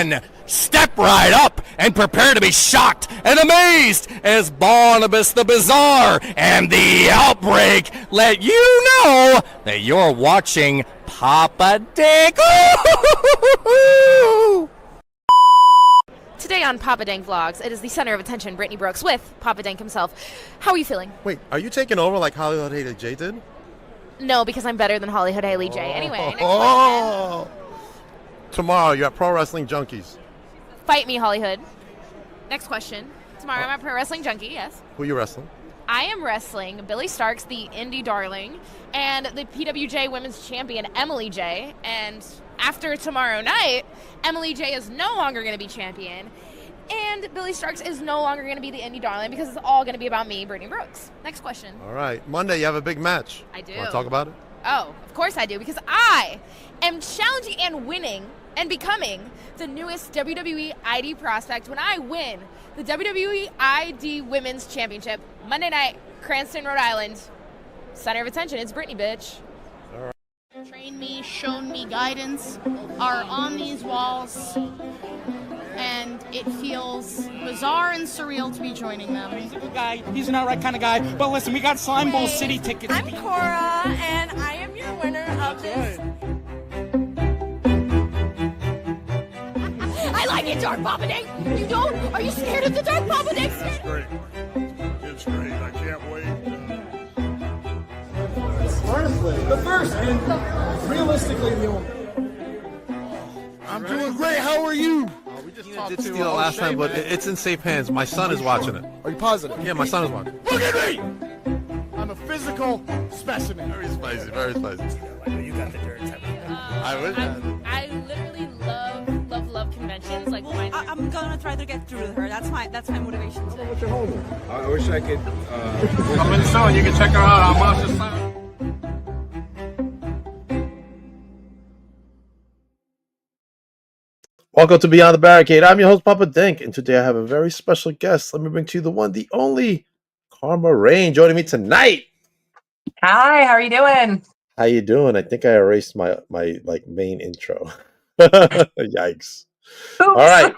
then step right up and prepare to be shocked and amazed as Barnabas the Bizarre and the Outbreak let you know that you're watching Papa Dick. Today on Papa Dank Vlogs, it is the center of attention, Brittany Brooks, with Papa Dank himself. How are you feeling? Wait, are you taking over like Hollywood Hated Jay did? No, because I'm better than Hollywood Haley J. Anyway, next oh. Tomorrow, you're at Pro Wrestling Junkies. Fight me, Hollywood. Next question. Tomorrow I'm at Pro Wrestling Junkie, yes. Who are you wrestling? I am wrestling Billy Starks, the indie darling, and the PWJ Women's Champion, Emily J. And after tomorrow night, Emily J is no longer going to be champion, and Billy Starks is no longer going to be the indie darling because it's all going to be about me, Brittany Brooks. Next question. All right. Monday, you have a big match. I do. Want to talk about it? Oh, of course I do, because I am challenging and winning and becoming the newest WWE ID prospect when I win the WWE ID Women's Championship Monday night, Cranston, Rhode Island. Center of attention, it's Brittany, bitch. All right. Trained me, shown me guidance, are on these walls, and it feels bizarre and surreal to be joining them. He's a good guy. He's an outright kind of guy. But listen, we got Slime Bowl City tickets. I'm Cora, and I am your winner of this. I like it, Dark Papa Dick. You don't? Are you scared of the Dark Papa Dick? It's great. It's great. I can't wait. Honestly, the first and realistically the only. I'm doing great. How are you? We just talked to steal it last time, but it's in safe hands. My son is watching it. Are you positive? Yeah, my son is watching. Look at me! I'm a physical specimen. Very spicy, very spicy. You got the dirt. I wish. I literally love conventions. Like, I'm gonna try to get through to her. That's my motivation today. What's your home? I wish I could. Come in the show and you can check her out on Monster Slam. Welcome to Beyond the Barricade. I'm your host, Papa Dink, and today I have a very special guest. Let me bring to you the one, the only, Karma Rayne, joining me tonight. Hi, how are you doing? How you doing? I think I erased my main intro. Yikes! Oops. All right.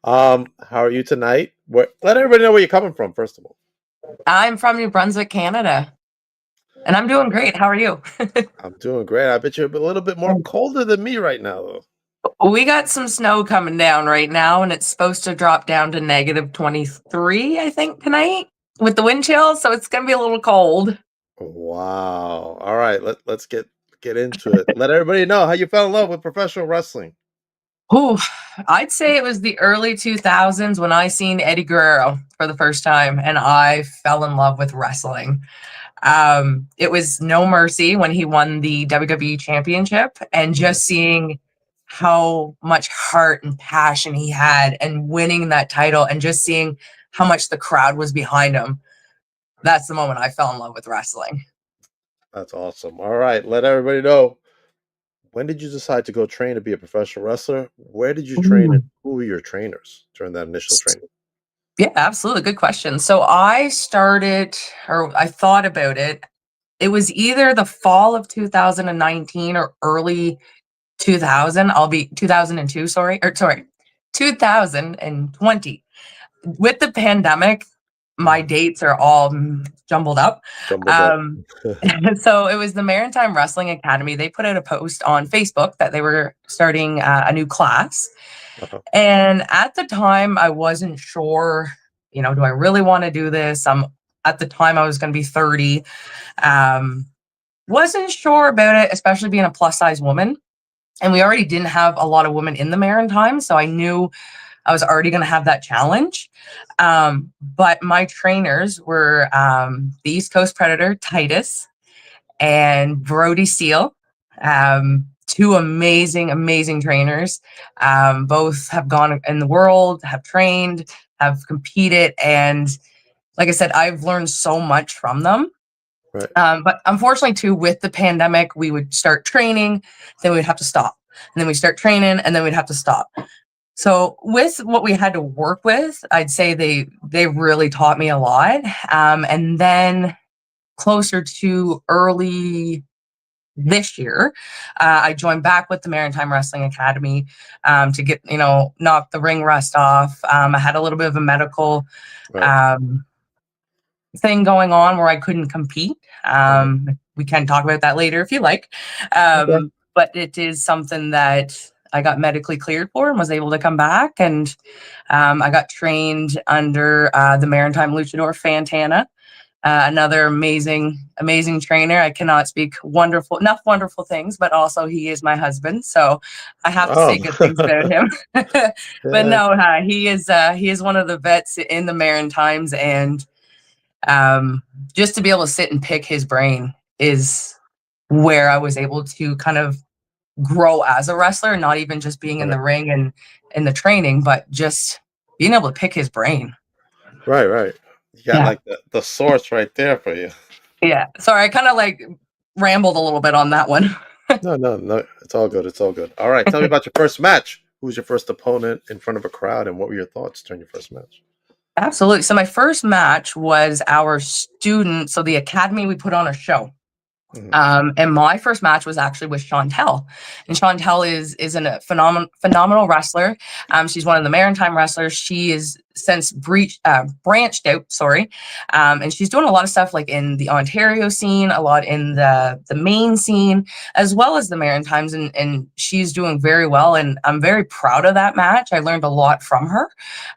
How are you tonight? Let everybody know where you're coming from, first of all. I'm from New Brunswick, Canada, and I'm doing great. How are you? I'm doing great. I bet you're a little bit more colder than me right now, though. We got some snow coming down right now, and it's supposed to drop down to -23, I think, tonight with the wind chill. So it's going to be a little cold. Wow. All right. Let's get into it. Let everybody know how you fell in love with professional wrestling. Ooh, I'd say it was the early 2000s when I seen Eddie Guerrero for the first time, and I fell in love with wrestling. It was No Mercy when he won the WWE Championship, and just seeing how much heart and passion he had and winning that title and just seeing how much the crowd was behind him. That's the moment I fell in love with wrestling. That's awesome. All right. Let everybody know. When did you decide to go train to be a professional wrestler? Where did you train and who were your trainers during that initial training? Yeah, absolutely. Good question. So I thought about it. It was either the fall of 2019 or early 2020. With the pandemic, my dates are all jumbled up. So it was the Maritime Wrestling Academy. They put out a post on Facebook that they were starting a new class. And at the time, I wasn't sure, do I really want to do this? At the time, I was going to be 30. Wasn't sure about it, especially being a plus size woman. And we already didn't have a lot of women in the Maritime. So I knew I was already going to have that challenge. But my trainers were the East Coast Predator, Titus, and Brody Steele. Two amazing trainers. Both have gone in the world, have trained, have competed. And like I said, I've learned so much from them. Right. But unfortunately, too, with the pandemic, we would start training, then we'd have to stop. And then we start training, and then we'd have to stop. So with what we had to work with, I'd say they really taught me a lot. And then closer to early this year, I joined back with the Maritime Wrestling Academy to get, knock the ring rust off. I had a little bit of a medical thing going on where I couldn't compete. We can talk about that later if you like. But it is something that I got medically cleared for and was able to come back. And I got trained under the Maritime Luchador Fantana. Another amazing trainer. I cannot speak enough wonderful things, but also he is my husband, so I have to say good things about him. But no, he is one of the vets in the Maritimes, and just to be able to sit and pick his brain is where I was able to kind of grow as a wrestler, not even just being in the ring and in the training, but just being able to pick his brain. Right. You got like the source right there for you. Yeah. Sorry, I kind of like rambled a little bit on that one. No. It's all good. All right. Tell me about your first match. Who was your first opponent in front of a crowd, and what were your thoughts during your first match? Absolutely. So my first match was our student. So the academy, we put on a show. And my first match was actually with Chantel, and Chantel is a phenomenal wrestler. She's one of the Maritime wrestlers. She is since branched out, and she's doing a lot of stuff like in the Ontario scene, a lot in the Maine scene, as well as the Maritimes, and she's doing very well. And I'm very proud of that match. I learned a lot from her,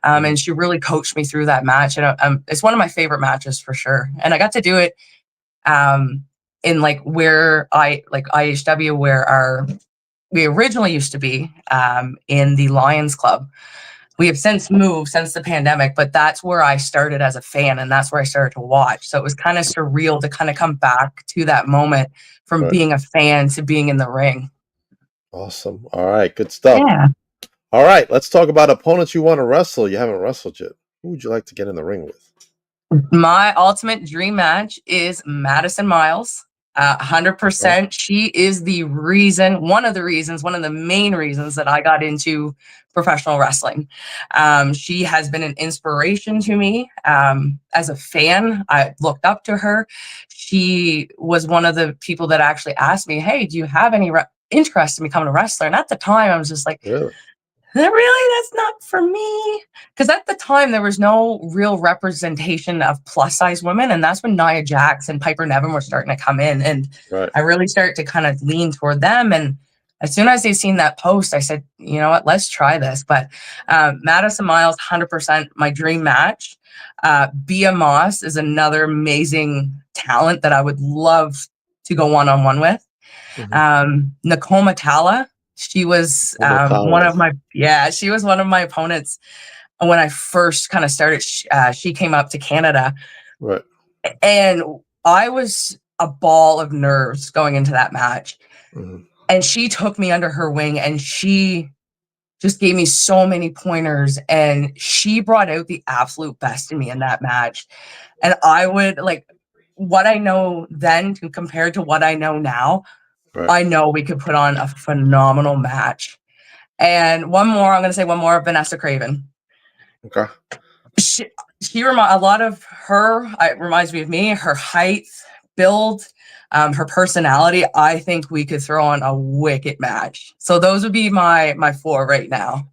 and she really coached me through that match. And it's one of my favorite matches for sure. And I got to do it. In like where IHW, where we originally used to be, in the Lions Club. We have since moved since the pandemic, but that's where I started as a fan, and that's where I started to watch. So it was kind of surreal to kind of come back to that moment from being a fan to being in the ring. Awesome. All right, good stuff. Yeah. All right, let's talk about opponents you want to wrestle. You haven't wrestled yet. Who would you like to get in the ring with? My ultimate dream match is Madison Miles. 100%. She is one of the main reasons that I got into professional wrestling. She has been an inspiration to me. As a fan, I looked up to her. She was one of the people that actually asked me, hey, do you have any interest in becoming a wrestler? And at the time, I was just like, really, that's not for me. Because at the time, there was no real representation of plus size women. And that's when Nia Jax and Piper Niven were starting to come in. And I really started to kind of lean toward them. And as soon as they seen that post, I said, you know what, let's try this. But Madison Miles, 100% my dream match. Bia Moss is another amazing talent that I would love to go one-on-one with. Nicole Matala. She was one of my opponents when I first kind of started. She came up to Canada, and I was a ball of nerves going into that match. And she took me under her wing, and she just gave me so many pointers, and she brought out the absolute best in me in that match. And I would like what I know then compared to what I know now. I know we could put on a phenomenal match. And one more, Vanessa Craven. Okay. She a lot of her, it reminds me of me, her height, build, her personality. I think we could throw on a wicked match. So those would be my four right now.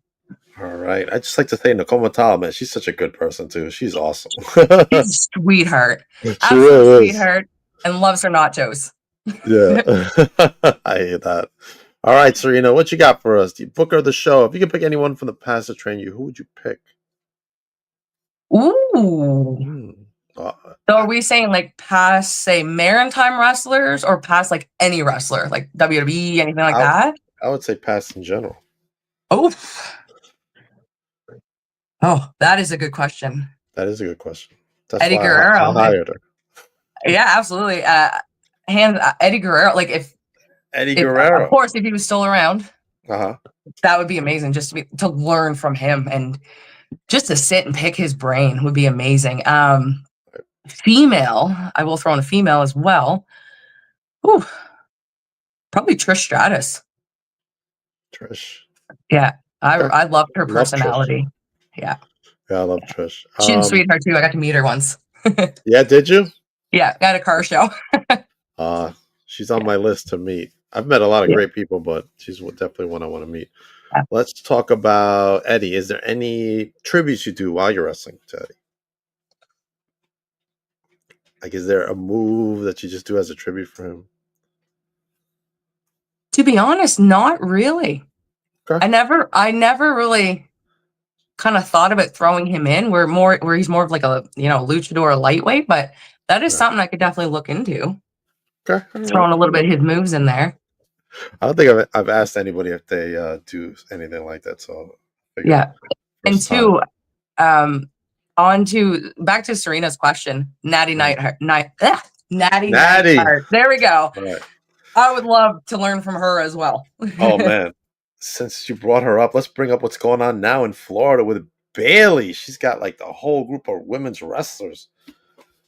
All right. I just like to say Nicole Matala, man, she's such a good person too. She's awesome. She's a sweetheart. Absolute sweetheart, and loves her nachos. Yeah. I hear that. All right, Serena, what you got for us? The booker of the show. If you could pick anyone from the past to train you, who would you pick? Ooh. So are we saying like past, say, Maritime wrestlers, or past like any wrestler, like WWE, anything like that? I would say past in general. Oh, that is a good question. That is a good question. That's Eddie why Guerrero. I hired her. Yeah, absolutely. Eddie Guerrero. Like if Guerrero, of course, if he was still around, that would be amazing. Just to learn from him and just to sit and pick his brain would be amazing. Female, I will throw in a female as well. Ooh, probably Trish Stratus. Trish. Yeah, I loved her personality. Yeah, I love Trish. She's a sweetheart too. I got to meet her once. Yeah, did you? Yeah, got a car show. She's on my list to meet. I've met a lot of great people, but she's definitely one I want to meet. Yeah. Let's talk about Eddie. Is there any tributes you do while you're wrestling to Eddie? Like, is there a move that you just do as a tribute for him? To be honest, not really. Okay. I never really kind of thought about throwing him in. Where he's more of like a luchador lightweight, but that is something I could definitely look into. Okay. Throwing a little bit of his moves in there. I don't think I've asked anybody if they do anything like that. So yeah, and two, on to back to Serena's question, Natty Neidhart. Natty Neidhart. There we go. Right. I would love to learn from her as well. Oh man, since you brought her up, let's bring up what's going on now in Florida with Bailey. She's got like the whole group of women's wrestlers,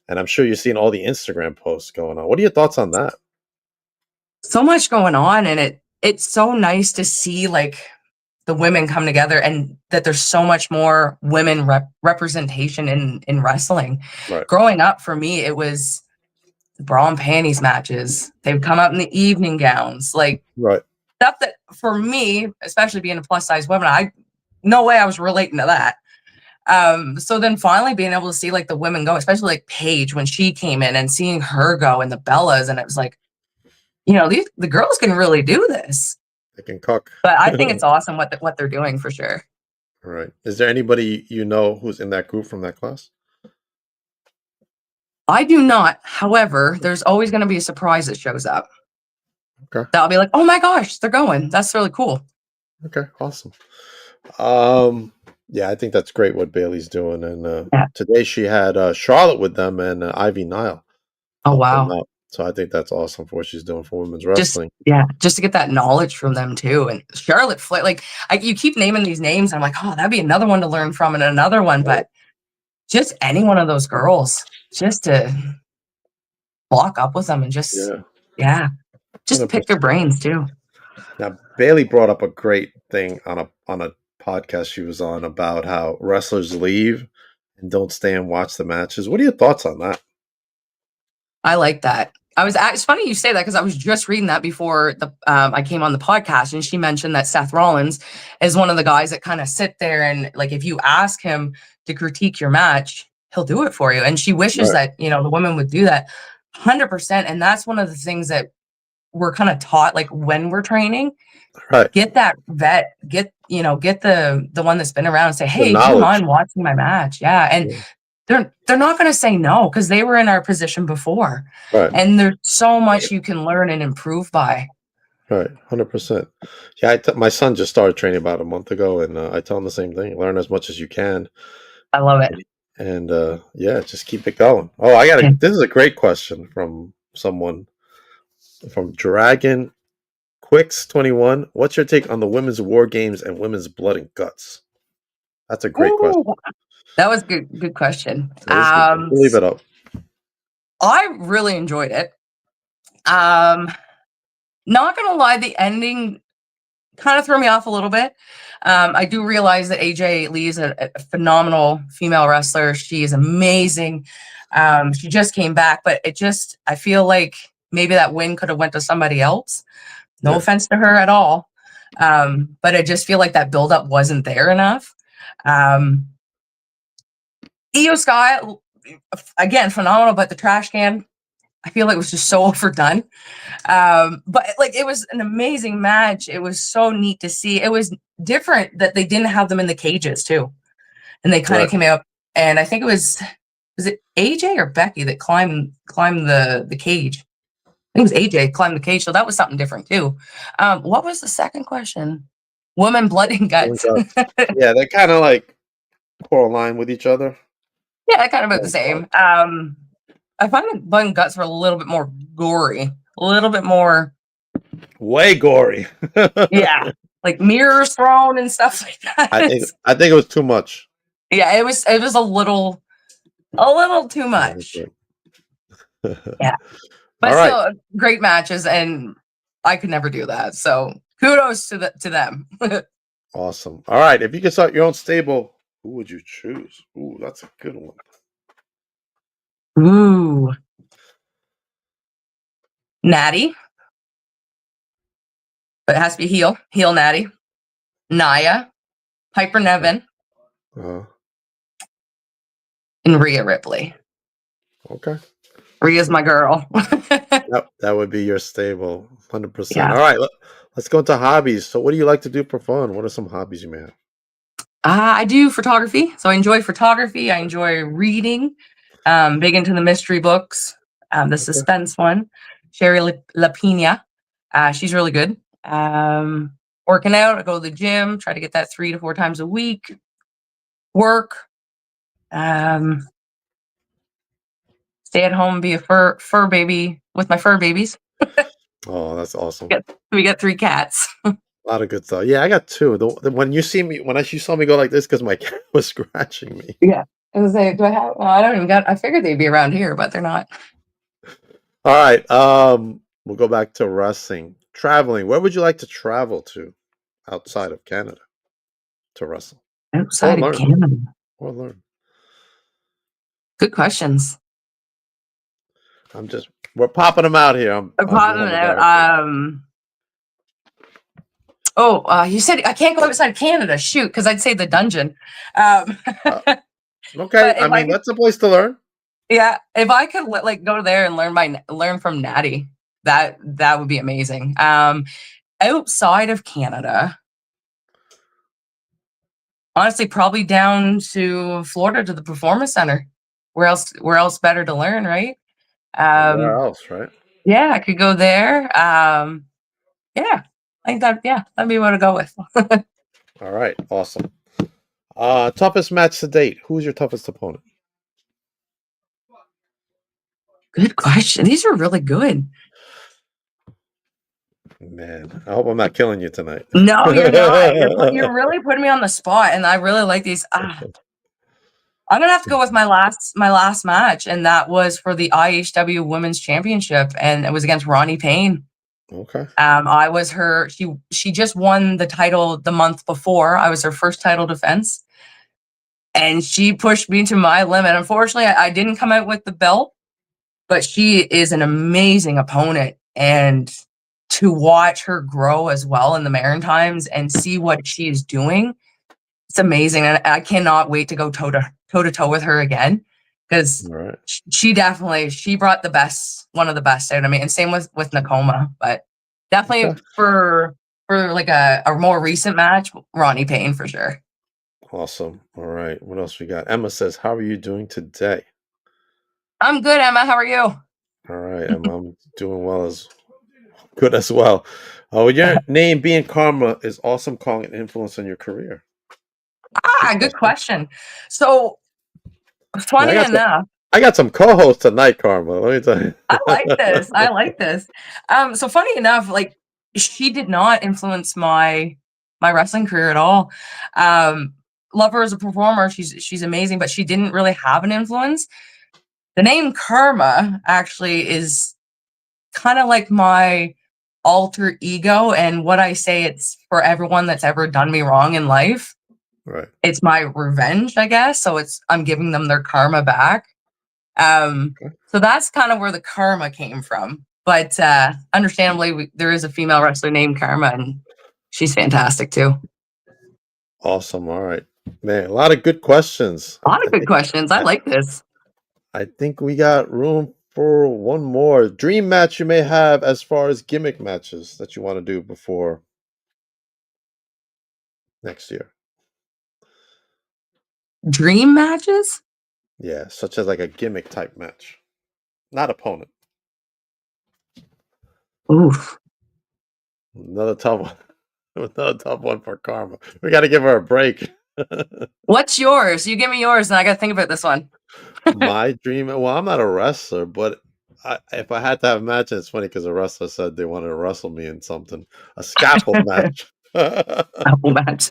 and I'm sure you're seeing all the Instagram posts going on. What are your thoughts on that? So much going on, and it's so nice to see like the women come together, and that there's so much more women representation in wrestling. Right. Growing up, for me, it was bra and panties matches. They'd come out in the evening gowns, like stuff that for me, especially being a plus size woman, no way I was relating to that. So then finally being able to see like the women go, especially like Paige when she came in, and seeing her go and the Bellas, and it was like, the girls can really do this. They can cook. But I think it's awesome what they're doing for sure. All right. Is there anybody who's in that group from that class? I do not. However, there's always going to be a surprise that shows up. Okay. That'll be like, oh my gosh, they're going. That's really cool. Okay, awesome. Yeah, I think that's great what Bailey's doing. And today she had Charlotte with them and Ivy Nile. Oh wow. So I think that's awesome for what she's doing for women's wrestling. Just to get that knowledge from them too. And Charlotte Flair, like you keep naming these names, I'm like, oh, that'd be another one to learn from, and another one. But just any one of those girls, just to walk up with them and just pick their brains too. Now Bailey brought up a great thing on a podcast she was on about how wrestlers leave and don't stay and watch the matches. What are your thoughts on that? I like that. It's funny you say that, because I was just reading that before I came on the podcast, and she mentioned that Seth Rollins is one of the guys that kind of sit there and like, if you ask him to critique your match, he'll do it for you. And she wishes that, the women would do that 100%. And that's one of the things that we're kind of taught, like when we're training, get that vet, get the one that's been around and say, hey, do you mind watching my match? Yeah. And they're not going to say no, because they were in our position before. Right. And there's so much you can learn and improve by. Right. 100%. Yeah. My son just started training about a month ago, and I tell him the same thing. Learn as much as you can. I love it. And just keep it going. Oh, this is a great question from someone from Dragon Quicks 21. What's your take on the women's war games and women's blood and guts? That's a great question. That was good question. Leave it up. I really enjoyed it. Not gonna lie, the ending kind of threw me off a little bit. I do realize that AJ Lee is a phenomenal female wrestler. She is amazing. She just came back, but I feel like maybe that win could have went to somebody else. No offense to her at all. But I just feel like that buildup wasn't there enough. Io Sky, again, phenomenal, but the trash can, I feel like it was just so overdone. But like, it was an amazing match. It was so neat to see. It was different that they didn't have them in the cages too. And they kind of came out, and I think was it AJ or Becky that climbed the cage? I think it was AJ climbed the cage. So that was something different too. What was the second question? Woman, blood and guts. Yeah, they're kind of like correlating with each other. Yeah, kind of about the same. I find that blood and guts were a little bit more gory, a little bit more way gory. Yeah, like mirrors thrown and stuff like that. I think it was too much. Yeah, it was a little too much. Yeah, but still great matches, and I could never do that. So kudos to them. Awesome. All right, if you could start your own stable, who would you choose? Ooh, that's a good one. Ooh. Natty, but it has to be heel Natty. Naya, Piper Nevin, Uh, and Rhea Ripley. okay. Rhea's my girl. That would be your stable, 100%. Yeah. All right, let's go into hobbies. So, what do you like to do for fun? What are some hobbies you may have? I do photography, so I enjoy photography. I enjoy reading. Big into the mystery books. The suspense one, Sherry Lapina. She's really good. Working out, I go to the gym, try to get that 3 to 4 times a week. Work. Stay at home, be a fur baby with my fur babies. Oh, that's awesome. We got 3 cats. A lot of good stuff. Yeah, I got 2. When you saw me go like this, because my cat was scratching me. Yeah. I was like, do I have? Well, I don't even got. I figured they'd be around here, but they're not. All right. We'll go back to wrestling. Traveling. Where would you like to travel to outside of Canada to wrestle? Outside of Canada. Or learn. Good questions. We're popping them out here. I'm popping them out. You said I can't go outside of Canada. Shoot, because I'd say the dungeon. Okay, I mean that's a place to learn. Yeah, if I could go there and learn from Natty, that would be amazing. Outside of Canada, honestly, probably down to Florida to the Performance Center. Where else better to learn, right? Where else, right? Yeah, I could go there. Yeah, I think that'd be what to go with. All right, awesome. Toughest match to date. Who's your toughest opponent? Good question. These are really good. Man, I hope I'm not killing you tonight. No, you're not. You're really putting me on the spot, and I really like these. I'm gonna have to go with my last match, and that was for the IHW Women's Championship, and it was against Ronnie Payne. Okay. I was her. She just won the title the month before. I was her first title defense, and she pushed me to my limit. Unfortunately, I didn't come out with the belt, but she is an amazing opponent, and to watch her grow as well in the Maritimes and see what she is doing, it's amazing. And I cannot wait to go toe to toe with her again, because she brought one of the best out of me. And same with Nakoma, but definitely for like a more recent match, Ronnie Payne for sure. Awesome. All right. What else we got? Emma says, how are you doing today? I'm good, Emma. How are you? All right, Emma. I'm doing good as well. With your name being Karma, is Awesome Kong an influence on your career? Good question. So, funny enough, I got some co-hosts tonight, Karma. Let me tell you. I like this. So funny enough, she did not influence my wrestling career at all. Love her as a performer. She's amazing, but she didn't really have an influence. The name Karma actually is kind of like my alter ego, and what I say, it's for everyone that's ever done me wrong in life. Right. It's my revenge, I guess. So I'm giving them their karma back. So that's kind of where the karma came from. But understandably, there is a female wrestler named Karma, and she's fantastic too. Awesome. All right, man. A lot of good questions. A lot of good questions. I like this. I think we got room for one more dream match you may have as far as gimmick matches that you want to do before next year. Dream matches? Yeah, such as like a gimmick type match, not opponent. Oof. Another tough one. Another tough one for Karma. We got to give her a break. What's yours? You give me yours, and I got to think about this one. My dream. Well, I'm not a wrestler, but if I had to have a match, it's funny because a wrestler said they wanted to wrestle me in something, a scaffold match. Scaffold match.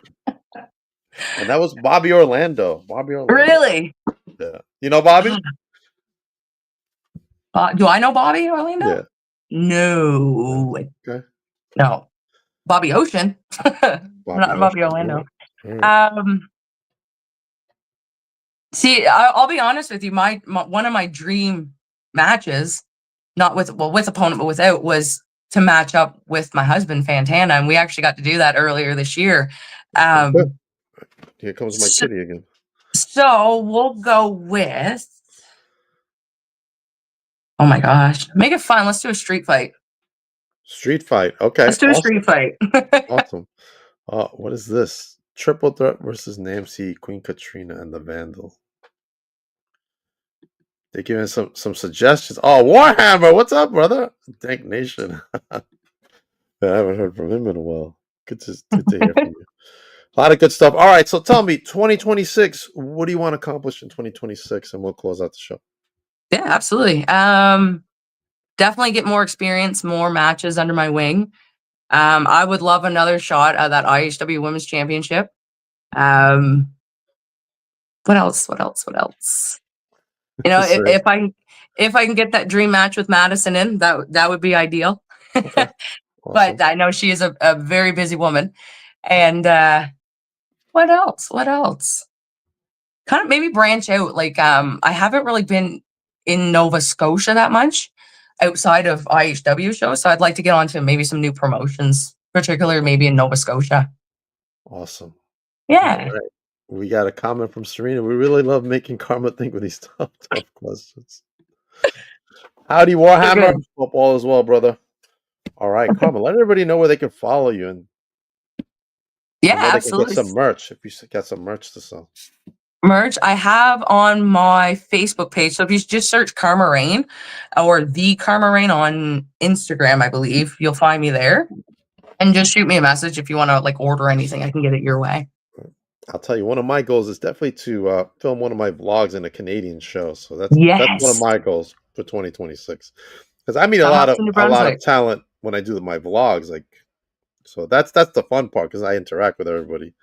And that was Bobby Orlando. Really? Yeah. You know Bobby? Do I know Bobby Orlando? Yeah. No. Okay. No. Bobby Ocean. Not Bobby Orlando. Right. See, I'll be honest with you. My one of my dream matches not with opponent, but without, was to match up with my husband Fantana, and we actually got to do that earlier this year. Here comes my kitty again. So we'll go with. Oh my gosh, make it fun. Let's do a street fight. Street fight. Okay. Let's do a street fight. Awesome. What is this? Triple Threat versus Nancy, Queen Katrina, and the Vandal. They're giving some suggestions. Oh, Warhammer, what's up, brother? Dank Nation. I haven't heard from him in a while. Good to hear from you. A lot of good stuff. All right, so tell me, 2026, what do you want to accomplish in 2026? And we'll close out the show. Yeah, absolutely. Definitely get more experience, more matches under my wing. I would love another shot at that IHW Women's Championship. What else? You know, if I can get that dream match with Madison in, that would be ideal. Okay. Awesome. But I know she is a very busy woman. And what else? Kind of maybe branch out. Like I haven't really been in Nova Scotia that much outside of IHW shows, so I'd like to get onto maybe some new promotions, particularly maybe in Nova Scotia. Awesome. Yeah. All right. We got a comment from Serena. We really love making Karma think with these tough questions. Howdy, Warhammer. Hope all is well, brother. All right, Karma, let everybody know where they can follow you and yeah, where they absolutely. can get some merch if you got some merch to sell. Merch I have on my Facebook page. So if you just search Karma Rayne or the Karma Rayne on Instagram, I believe you'll find me there. And just shoot me a message if you want to like order anything. I can get it your way. I'll tell you, one of my goals is definitely to film one of my vlogs in a Canadian show. So that's one of my goals for 2026. Because I meet a lot of talent when I do my vlogs. Like, so that's the fun part because I interact with everybody.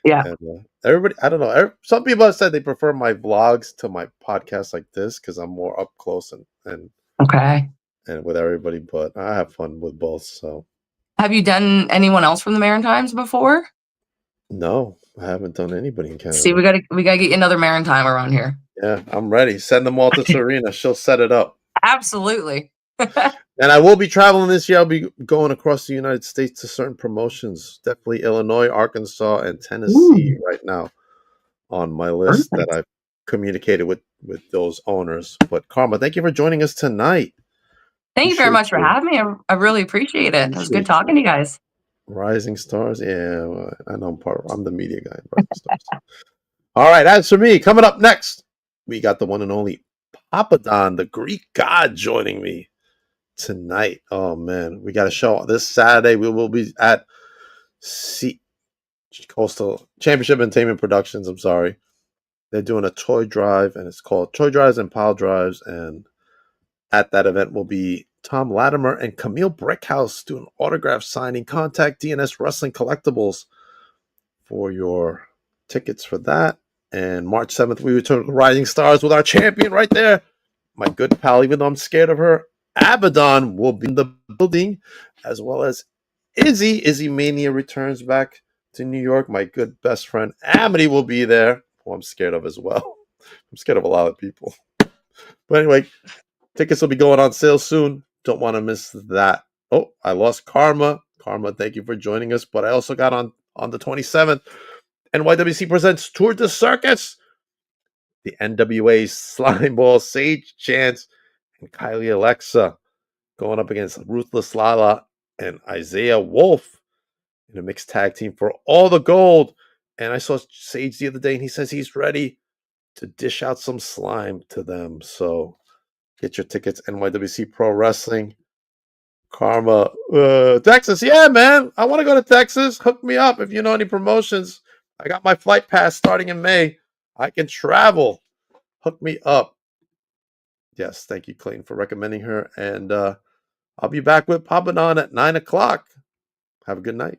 Yeah. And everybody, I don't know. Some people have said they prefer my vlogs to my podcast like this because I'm more up close and okay. And with everybody, but I have fun with both. So, have you done anyone else from the Maritimes before? No, I haven't done anybody in Canada. See, we gotta get you another Maritime around here. Yeah, I'm ready. Send them all to Serena. She'll set it up. Absolutely. And I will be traveling this year. I'll be going across the United States to certain promotions. Definitely Illinois, Arkansas, and Tennessee right now on my list that I've communicated with those owners. But Karma, thank you for joining us tonight. Thank you very much for having me. I really appreciate it. It was good talking to you guys. Rising Stars, yeah, I know I'm the media guy. Rising Stars. All right, as for me, coming up next, we got the one and only Papadon, the Greek god, joining me tonight. Oh man, we got a show this Saturday. We will be at Coastal Championship Entertainment Productions. I'm sorry, they're doing a toy drive, and it's called Toy Drives and Pile Drives. And at that event will be Tom Latimer and Camille Brickhouse doing autograph signing. Contact DNS Wrestling Collectibles for your tickets for that. And March 7th, we return to Rising Stars with our champion right there. My good pal, even though I'm scared of her, Abaddon will be in the building, as well as Izzy. Izzy Mania returns back to New York. My good best friend, Amity, will be there, who I'm scared of as well. I'm scared of a lot of people. But anyway, tickets will be going on sale soon. Don't want to miss that. Oh, I lost Karma. Karma, thank you for joining us. But I also got on the 27th, NYWC presents Tour de Circus. The NWA Slimeball, Sage Chance, and Kylie Alexa going up against Ruthless Lala and Isaiah Wolf in a mixed tag team for all the gold. And I saw Sage the other day, and he says he's ready to dish out some slime to them. So get your tickets, NYWC Pro Wrestling. Karma, Texas. Yeah, man. I want to go to Texas. Hook me up if you know any promotions. I got my flight pass starting in May. I can travel. Hook me up. Yes, thank you, Clayton, for recommending her. And I'll be back with Papadon at 9 o'clock. Have a good night.